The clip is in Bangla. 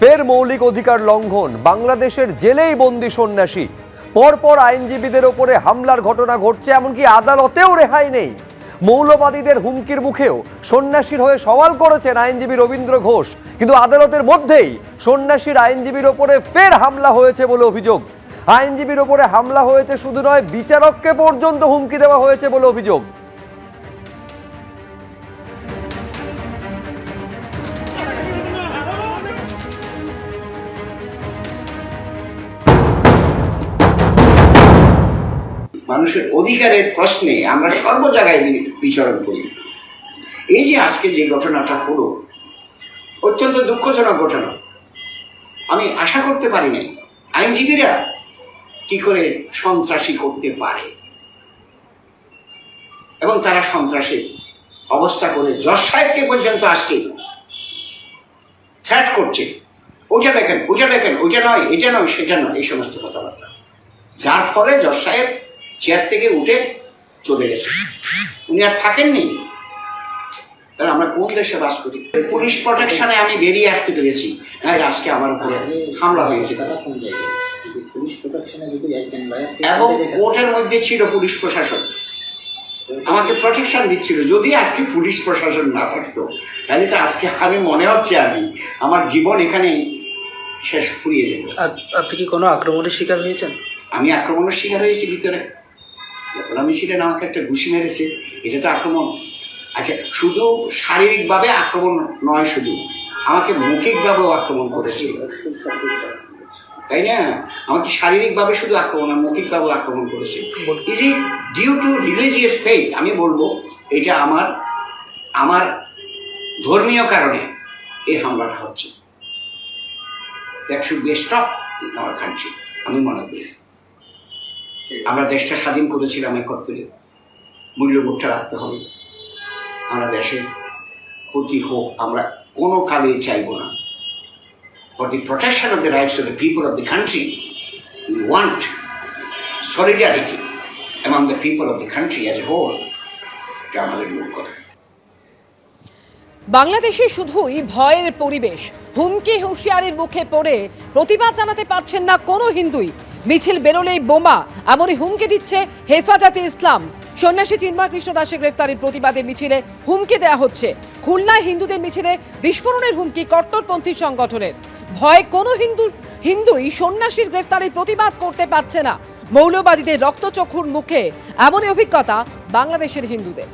ফের মৌলিক অধিকার লঙ্ঘন, বাংলাদেশের জেলেই বন্দি সন্ন্যাসী। পরপর আইনজীবীদের ওপরে হামলার ঘটনা ঘটছে, এমনকি আদালতেও রেহাই নেই। মৌলবাদীদের হুমকির মুখেও সন্ন্যাসীর হয়ে সওয়াল করেছেন আইনজীবী রবীন্দ্র ঘোষ, কিন্তু আদালতের মধ্যেই সন্ন্যাসীর আইনজীবীর ওপরে ফের হামলা হয়েছে বলে অভিযোগ। আইনজীবীর ওপরে হামলা হয়েছে শুধু নয়, বিচারককে পর্যন্ত হুমকি দেওয়া হয়েছে বলে অভিযোগ। মানুষের অধিকারের প্রশ্নে আমরা সর্ব জায়গায় বিচরণ করি। এই যে আজকে যে ঘটনাটা হলো, অত্যন্ত দুঃখজনক ঘটনা। আমি আশা করতে পারি নাই আইনজীবীরা কি করে সন্ত্রাসী করতে পারে, এবং তারা সন্ত্রাসী অবস্থা করে জজ সাহেবকে পর্যন্ত আজকে থ্রেট করছে, ওইটা দেখেন, ওইটা দেখেন, ওইটা নয়, এটা নয়, সেটা নয়, এই সমস্ত কথাবার্তা, যার ফলে জজ সাহেব চেয়ার থেকে উঠে চলে গেছে। উনি আর থাকেননি। আমরা কোন দেশে বাস করি? পুলিশ প্রোটেকশনে আমি বেরিয়ে আসতে পেরেছি, আজকে আমার উপরে হামলা হয়েছে। এবং কোর্টের মধ্যে ছিল পুলিশ প্রশাসন, আমাকে প্রোটেকশন দিচ্ছিল। যদি আজকে পুলিশ প্রশাসন না থাকতো, তাহলে তো আজকে আমি মনে হচ্ছে আমার জীবন এখানেই শেষ ফুরিয়ে যেত। আপনি কি কোনো আক্রমণের শিকার হয়েছেন? আমি আক্রমণের শিকার হয়েছি ভিতরে। যখন আমি ছিলেন আমাকে একটা ঘুষি মেরেছে, এটা তো আক্রমণ। আচ্ছা, শুধু শারীরিকভাবে আক্রমণ নয়, শুধু আমাকে মৌখিকভাবেও আক্রমণ করেছে, তাই না? আমাকে শারীরিকভাবে শুধু আক্রমণ না, মৌখিকভাবেও আক্রমণ করেছে। Is it due to religious faith? আমি বলবো এটা আমার ধর্মীয় কারণে এই হামলাটা হচ্ছে। That should be a stop in our country. আমি মনে করি আমরা দেশটা স্বাধীন করেছিলাম একাত্তরে, মূল্যবোধটা রাখতে হবে। আমরা দেশের ক্ষতি হোক আমরা কোনো কালে চাইব না। For the protection of the rights of the people of the country, we want solidarity among the people of the country as a whole. এটা আমাদের মূল কথা। বাংলাদেশে শুধুই ভয়ের পরিবেশ, হুমকি হুঁশিয়ারির মুখে পড়ে প্রতিবাদ জানাতে পারছেন না কোনো হিন্দুই। মিছিল বেরোলেই বোমা, এমনই হুমকি দিচ্ছে হেফাজতে ইসলাম। সন্ন্যাসী চিন্ময় কৃষ্ণ দাসের গ্রেফতারির প্রতিবাদে মিছিলে হুমকি দেওয়া হচ্ছে। খুলনায় হিন্দুদের মিছিলে বিস্ফোরণের হুমকি কট্টরপন্থী সংগঠনের। ভয়ে কোনো হিন্দুই সন্ন্যাসীর গ্রেফতারির প্রতিবাদ করতে পারছে না। মৌলবাদীদের রক্তচক্ষুর মুখে এমনই অভিজ্ঞতা বাংলাদেশের হিন্দুদের।